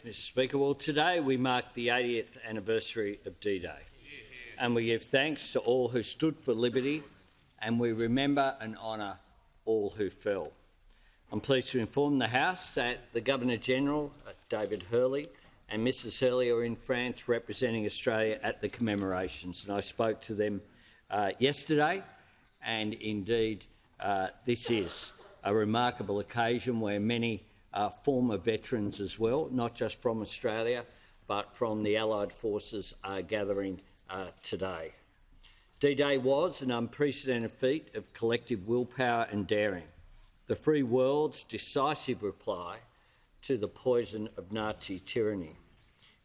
Mr Speaker. Well, today we mark the 80th anniversary of D-Day, and we give thanks to all who stood for liberty, and we remember and honour all who fell. I'm pleased to inform the House that the Governor-General, David Hurley, and Mrs Hurley are in France representing Australia at the commemorations, and I spoke to them yesterday, and indeed this is a remarkable occasion where many former veterans as well, not just from Australia, but from the Allied forces are gathering today. D-Day was an unprecedented feat of collective willpower and daring, the free world's decisive reply to the poison of Nazi tyranny.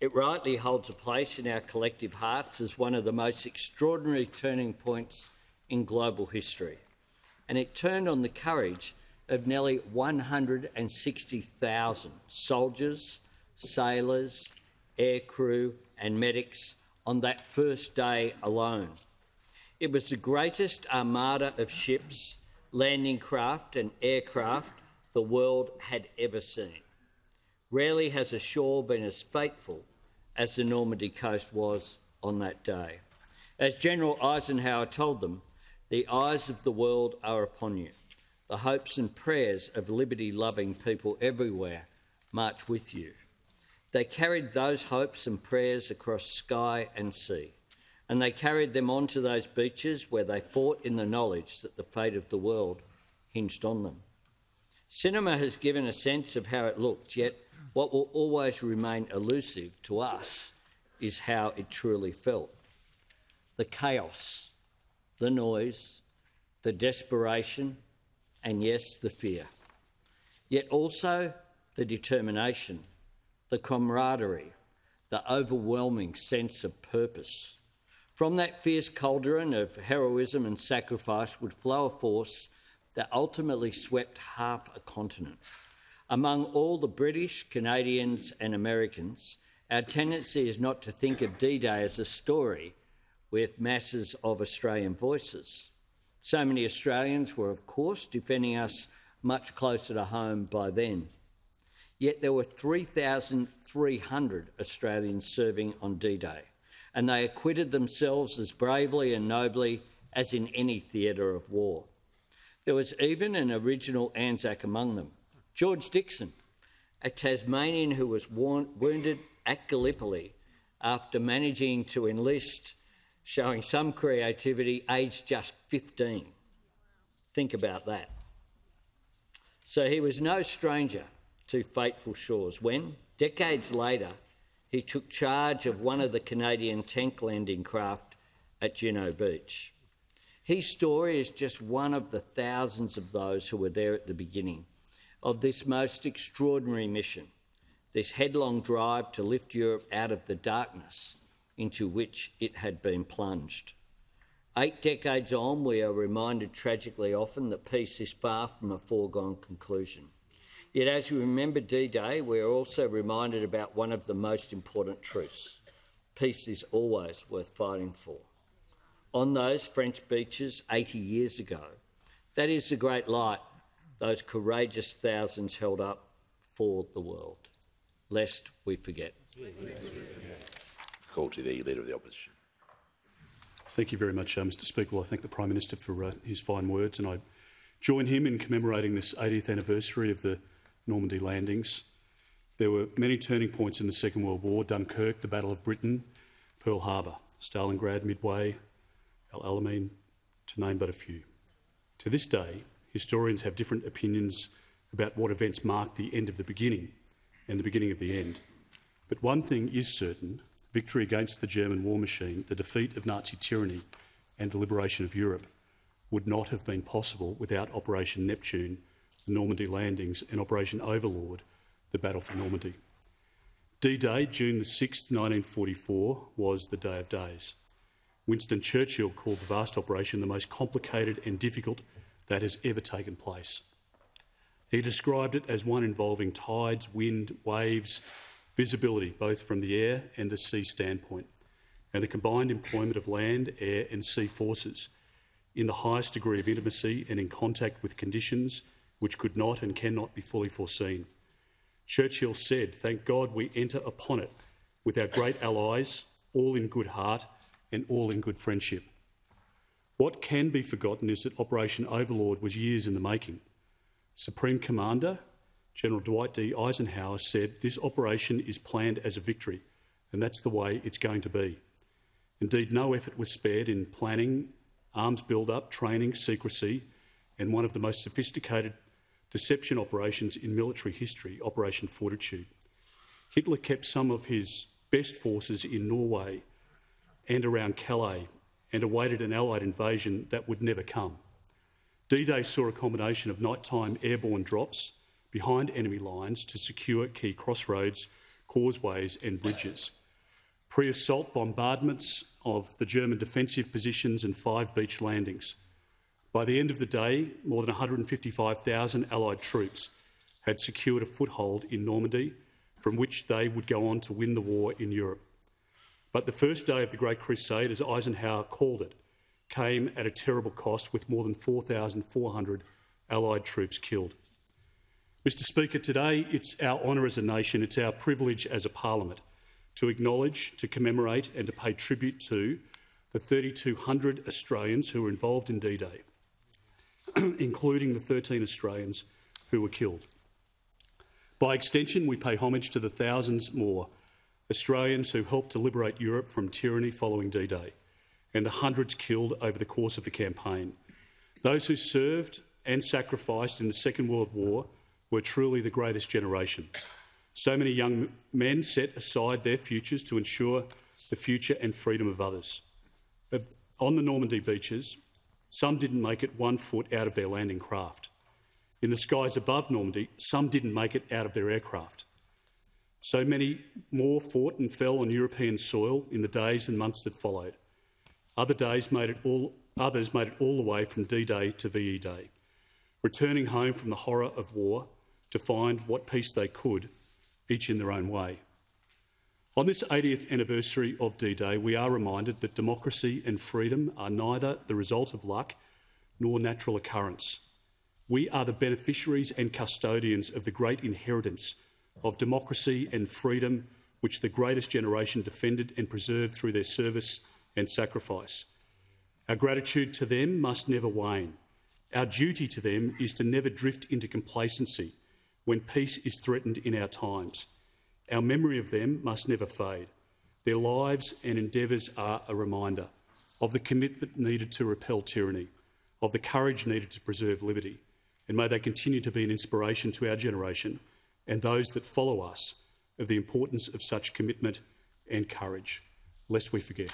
It rightly holds a place in our collective hearts as one of the most extraordinary turning points in global history, and it turned on the courage of nearly 160,000 soldiers, sailors, aircrew and medics on that first day alone. It was the greatest armada of ships, landing craft and aircraft the world had ever seen. Rarely has a shore been as fateful as the Normandy coast was on that day. As General Eisenhower told them, the eyes of the world are upon you. The hopes and prayers of liberty-loving people everywhere march with you. They carried those hopes and prayers across sky and sea, and they carried them onto those beaches where they fought in the knowledge that the fate of the world hinged on them. Cinema has given a sense of how it looked, yet what will always remain elusive to us is how it truly felt. The chaos, the noise, the desperation, and yes, the fear. Yet also the determination, the camaraderie, the overwhelming sense of purpose. From that fierce cauldron of heroism and sacrifice would flow a force that ultimately swept half a continent. Among all the British, Canadians and Americans, our tendency is not to think of D-Day as a story with masses of Australian voices. So many Australians were, of course, defending us much closer to home by then. Yet there were 3,300 Australians serving on D-Day, and they acquitted themselves as bravely and nobly as in any theatre of war. There was even an original Anzac among them, George Dixon, a Tasmanian who was wounded at Gallipoli after managing to enlist, showing some creativity, aged just 15. Think about that. So he was no stranger to fateful shores when, decades later, he took charge of one of the Canadian tank landing craft at Juno Beach. His story is just one of the thousands of those who were there at the beginning of this most extraordinary mission, this headlong drive to lift Europe out of the darkness into which it had been plunged. 8 decades on, we are reminded tragically often that peace is far from a foregone conclusion. Yet as we remember D-Day, we are also reminded about one of the most important truths. Peace is always worth fighting for. On those French beaches 80 years ago, that is the great light those courageous thousands held up for the world, lest we forget. Call to the Leader of the Opposition. Thank you very much, Mr Speaker. Well, I thank the Prime Minister for his fine words, and I join him in commemorating this 80th anniversary of the Normandy landings. There were many turning points in the Second World War: Dunkirk, the Battle of Britain, Pearl Harbor, Stalingrad, Midway, El Alamein, to name but a few. To this day, historians have different opinions about what events marked the end of the beginning and the beginning of the end. But one thing is certain: victory against the German war machine, the defeat of Nazi tyranny and the liberation of Europe would not have been possible without Operation Neptune, the Normandy landings, and Operation Overlord, the Battle for Normandy. D-Day, June the 6th, 1944, was the day of days. Winston Churchill called the vast operation the most complicated and difficult that has ever taken place. He described it as one involving tides, wind, waves, visibility both from the air and the sea standpoint, and the combined employment of land, air and sea forces in the highest degree of intimacy and in contact with conditions which could not and cannot be fully foreseen. Churchill said, "Thank God we enter upon it with our great allies, all in good heart and all in good friendship." What can be forgotten is that Operation Overlord was years in the making. Supreme Commander General Dwight D. Eisenhower said, "This operation is planned as a victory, and that's the way it's going to be." Indeed, no effort was spared in planning, arms build-up, training, secrecy, and one of the most sophisticated deception operations in military history, Operation Fortitude. Hitler kept some of his best forces in Norway and around Calais and awaited an Allied invasion that would never come. D-Day saw a combination of nighttime airborne drops behind enemy lines to secure key crossroads, causeways and bridges, pre-assault bombardments of the German defensive positions and 5 beach landings. By the end of the day, more than 155,000 Allied troops had secured a foothold in Normandy, from which they would go on to win the war in Europe. But the first day of the Great Crusade, as Eisenhower called it, came at a terrible cost, with more than 4,400 Allied troops killed. Mr. Speaker, today it's our honour as a nation, it's our privilege as a parliament to acknowledge, to commemorate and to pay tribute to the 3,200 Australians who were involved in D-Day, including the 13 Australians who were killed. By extension, we pay homage to the thousands more Australians who helped to liberate Europe from tyranny following D-Day, and the hundreds killed over the course of the campaign. Those who served and sacrificed in the Second World War were truly the greatest generation. So many young men set aside their futures to ensure the future and freedom of others. On the Normandy beaches, some didn't make it 1 foot out of their landing craft. In the skies above Normandy, some didn't make it out of their aircraft. So many more fought and fell on European soil in the days and months that followed. Others made it all the way from D-Day to VE Day, returning home from the horror of war to find what peace they could, each in their own way. On this 80th anniversary of D-Day, we are reminded that democracy and freedom are neither the result of luck nor natural occurrence. We are the beneficiaries and custodians of the great inheritance of democracy and freedom which the greatest generation defended and preserved through their service and sacrifice. Our gratitude to them must never wane. Our duty to them is to never drift into complacency when peace is threatened in our times. Our memory of them must never fade. Their lives and endeavours are a reminder of the commitment needed to repel tyranny, of the courage needed to preserve liberty, and may they continue to be an inspiration to our generation and those that follow us of the importance of such commitment and courage, lest we forget.